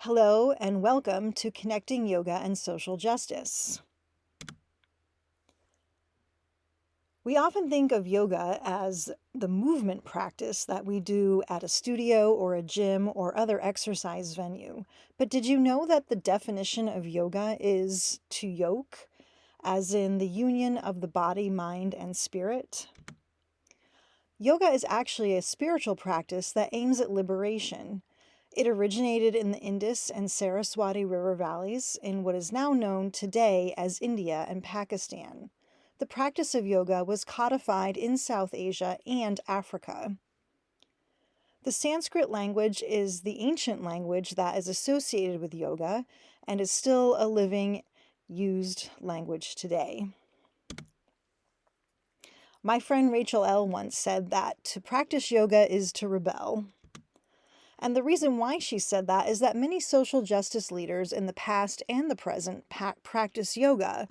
Hello and welcome to Connecting Yoga and Social Justice. We often think of yoga as the movement practice that we do at a studio or a gym or other exercise venue. But did you know that the definition of yoga is to yoke, as in the union of the body, mind, and spirit? Yoga is actually a spiritual practice that aims at liberation. It originated in the Indus and Saraswati river valleys in what is now known today as India and Pakistan. The practice of yoga was codified in South Asia and Africa. The Sanskrit language is the ancient language that is associated with yoga and is still a living, used language today. My friend Rachel L. once said that to practice yoga is to rebel. And the reason why she said that is that many social justice leaders in the past and the present practice yoga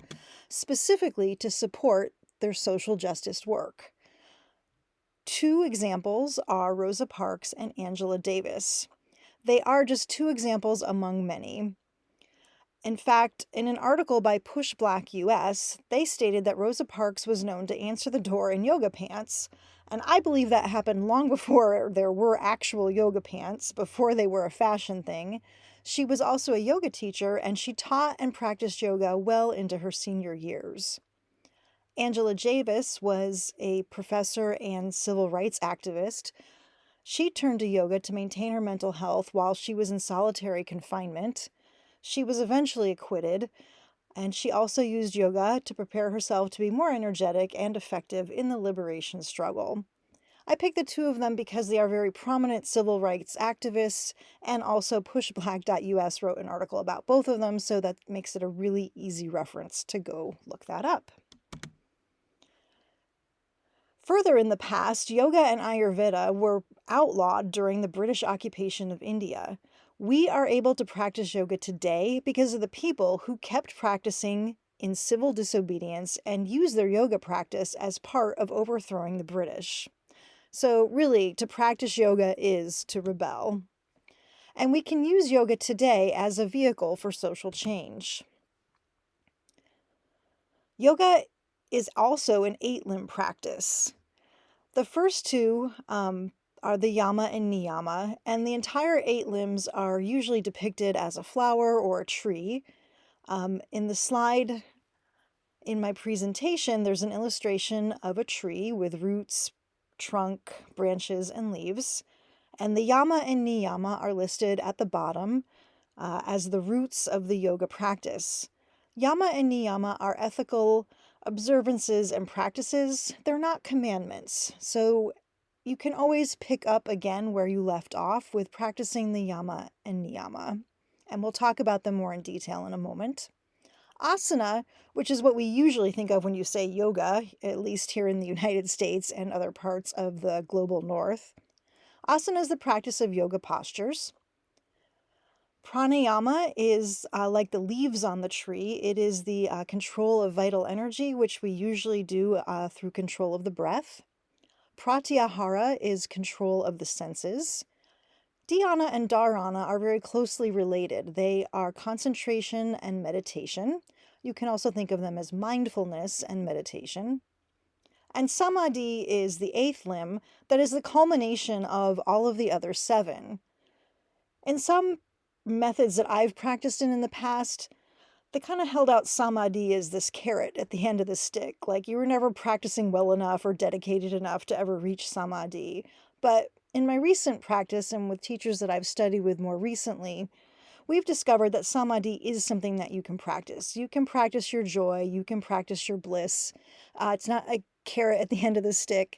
specifically to support their social justice work. Two examples are Rosa Parks and Angela Davis. They are just two examples among many. In fact, in an article by Push Black US, they stated that Rosa Parks was known to answer the door in yoga pants, and I believe that happened long before there were actual yoga pants, before they were a fashion thing. She was also a yoga teacher, and she taught and practiced yoga well into her senior years. Angela Davis was a professor and civil rights activist. She turned to yoga to maintain her mental health while she was in solitary confinement. She was eventually acquitted, and she also used yoga to prepare herself to be more energetic and effective in the liberation struggle. I picked the two of them because they are very prominent civil rights activists, and also pushblack.us wrote an article about both of them, so that makes it a really easy reference to go look that up. Further in the past, yoga and Ayurveda were outlawed during the British occupation of India. We are able to practice yoga today because of the people who kept practicing in civil disobedience and used their yoga practice as part of overthrowing the British. So really, to practice yoga is to rebel. And we can use yoga today as a vehicle for social change. Yoga is also an 8-limb practice. The first two are the yama and niyama, and the entire 8 limbs are usually depicted as a flower or a tree. In the slide in my presentation, there's an illustration of a tree with roots, trunk, branches, and leaves. And the yama and niyama are listed at the bottom as the roots of the yoga practice. Yama and niyama are ethical observances and practices. They're not commandments. So you can always pick up again where you left off with practicing the yama and niyama. And we'll talk about them more in detail in a moment. Asana, which is what we usually think of when you say yoga, at least here in the United States and other parts of the global north. Asana is the practice of yoga postures. Pranayama is like the leaves on the tree. It is the control of vital energy, which we usually do through control of the breath. Pratyahara is control of the senses. Dhyana and Dharana are very closely related. They are concentration and meditation. You can also think of them as mindfulness and meditation. And Samadhi is the 8th limb that is the culmination of all of the other 7. In some methods that I've practiced in the past, they kind of held out samadhi as this carrot at the end of the stick, like you were never practicing well enough or dedicated enough to ever reach samadhi. But in my recent practice and with teachers that I've studied with more recently, we've discovered that samadhi is something that you can practice. You can practice your joy, you can practice your bliss. It's not a carrot at the end of the stick.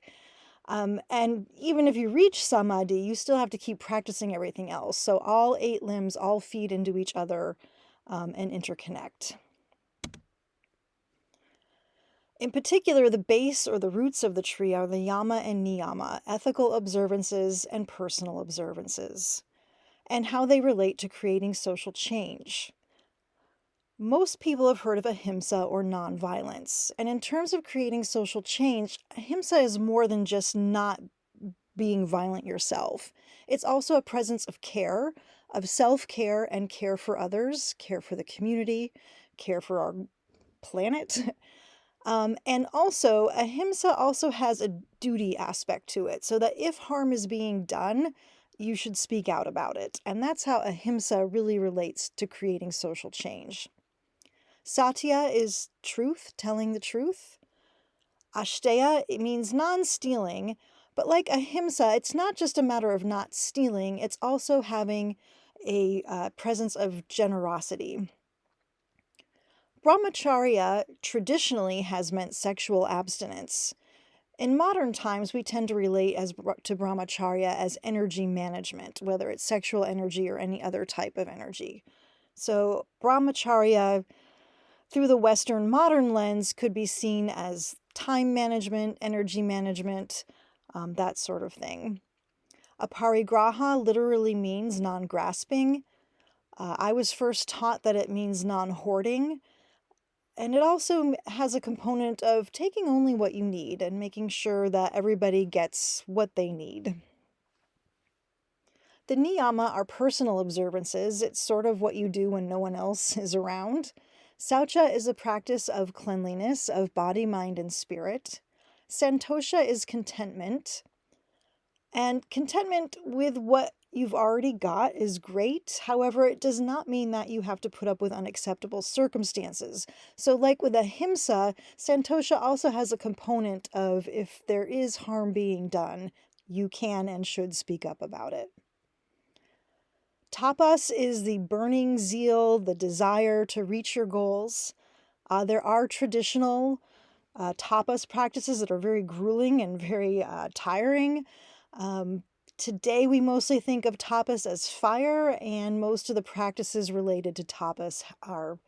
And even if you reach samadhi, you still have to keep practicing everything else. So all 8 limbs all feed into each other and interconnect. In particular, the base or the roots of the tree are the yama and niyama, ethical observances and personal observances, and how they relate to creating social change. Most people have heard of ahimsa or nonviolence, and in terms of creating social change, ahimsa is more than just not being violent yourself. It's also a presence of care, of self-care and care for others, care for the community, care for our planet. And also, ahimsa also has a duty aspect to it, so that if harm is being done, you should speak out about it. And that's how ahimsa really relates to creating social change. Satya is truth, telling the truth. Ashteya, it means non-stealing, but like ahimsa, it's not just a matter of not stealing, it's also having a presence of generosity. Brahmacharya traditionally has meant sexual abstinence. In modern times, we tend to relate to brahmacharya as energy management, whether it's sexual energy or any other type of energy. So brahmacharya, through the Western modern lens, could be seen as time management, energy management, that sort of thing. Aparigraha literally means non-grasping. I was first taught that it means non-hoarding. And it also has a component of taking only what you need and making sure that everybody gets what they need. The niyama are personal observances. It's sort of what you do when no one else is around. Saucha is a practice of cleanliness of body, mind, and spirit. Santosha is contentment. And contentment with what you've already got is great. However, it does not mean that you have to put up with unacceptable circumstances. So like with ahimsa, santosha also has a component of if there is harm being done, you can and should speak up about it. Tapas is the burning zeal, the desire to reach your goals. There are traditional tapas practices that are very grueling and very tiring. Today, we mostly think of tapas as fire, and most of the practices related to tapas are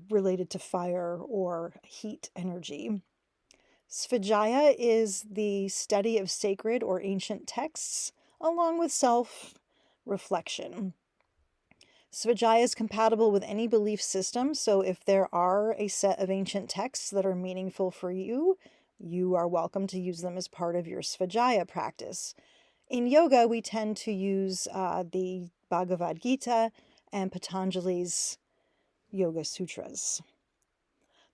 related to fire or heat energy. Svajaya is the study of sacred or ancient texts, along with self-reflection. Svajaya is compatible with any belief system, so if there are a set of ancient texts that are meaningful for you, you are welcome to use them as part of your Svajaya practice. In yoga, we tend to use the Bhagavad Gita and Patanjali's Yoga Sutras.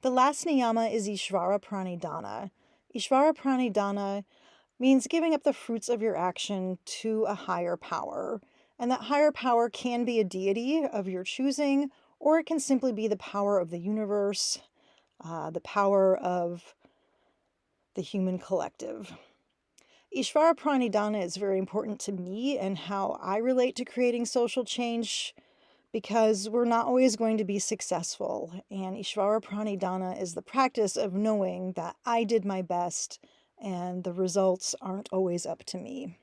The last niyama is Ishvara Pranidhana. Ishvara Pranidhana means giving up the fruits of your action to a higher power. And that higher power can be a deity of your choosing, or it can simply be the power of the universe, the power of the human collective. Ishvara Pranidhana is very important to me and how I relate to creating social change, because we're not always going to be successful. And Ishvara Pranidhana is the practice of knowing that I did my best and the results aren't always up to me.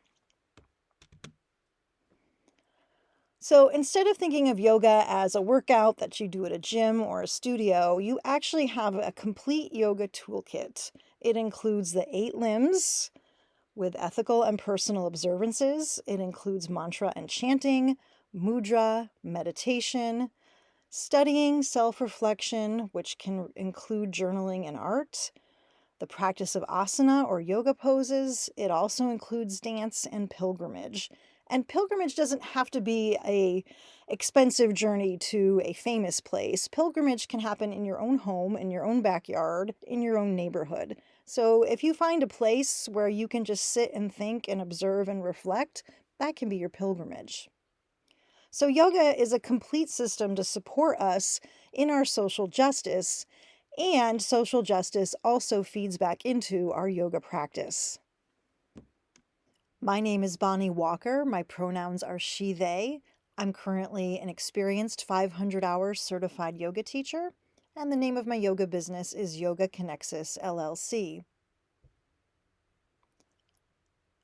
So instead of thinking of yoga as a workout that you do at a gym or a studio, you actually have a complete yoga toolkit. It includes the 8 limbs with ethical and personal observances. It includes mantra and chanting, mudra, meditation, studying, self-reflection, which can include journaling and art, the practice of asana or yoga poses. It also includes dance and pilgrimage. And pilgrimage doesn't have to be an expensive journey to a famous place. Pilgrimage can happen in your own home, in your own backyard, in your own neighborhood. So if you find a place where you can just sit and think and observe and reflect, that can be your pilgrimage. So yoga is a complete system to support us in our social justice, and social justice also feeds back into our yoga practice. My name is Bonnie Walker. My pronouns are she, they. I'm currently an experienced 500-hour certified yoga teacher, and the name of my yoga business is Yoga Connexus, LLC.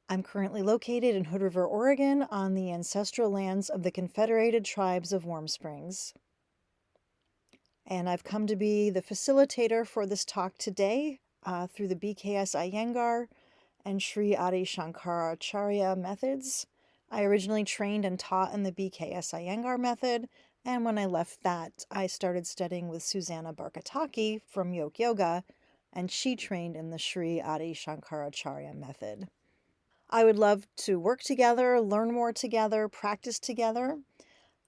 I'm currently located in Hood River, Oregon, on the ancestral lands of the Confederated Tribes of Warm Springs. And I've come to be the facilitator for this talk today through the BKS Iyengar and Sri Adi Shankaracharya methods. I originally trained and taught in the BKS Iyengar method, and when I left that, I started studying with Susanna Barkataki from Yoke Yoga, and she trained in the Sri Adi Shankaracharya method. I would love to work together, learn more together, practice together.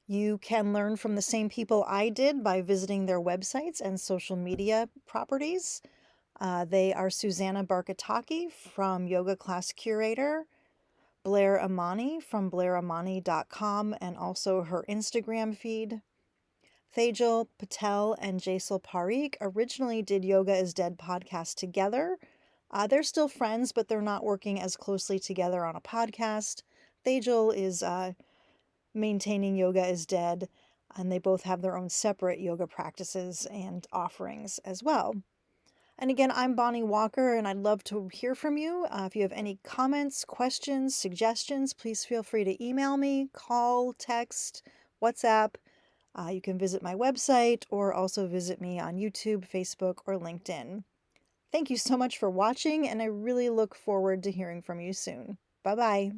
You can learn from the same people I did by visiting their websites and social media properties. They are Susanna Barkataki from Yoga Class Curator, Blair Amani from blairamani.com, and also her Instagram feed. Thejal Patel and Jaisal Parikh originally did Yoga is Dead podcast together. They're still friends, but they're not working as closely together on a podcast. Thejal is maintaining Yoga is Dead, and they both have their own separate yoga practices and offerings as well. And again, I'm Bonnie Walker, and I'd love to hear from you. If you have any comments, questions, suggestions, please feel free to email me, call, text, WhatsApp. You can visit my website or also visit me on YouTube, Facebook, or LinkedIn. Thank you so much for watching, and I really look forward to hearing from you soon. Bye-bye.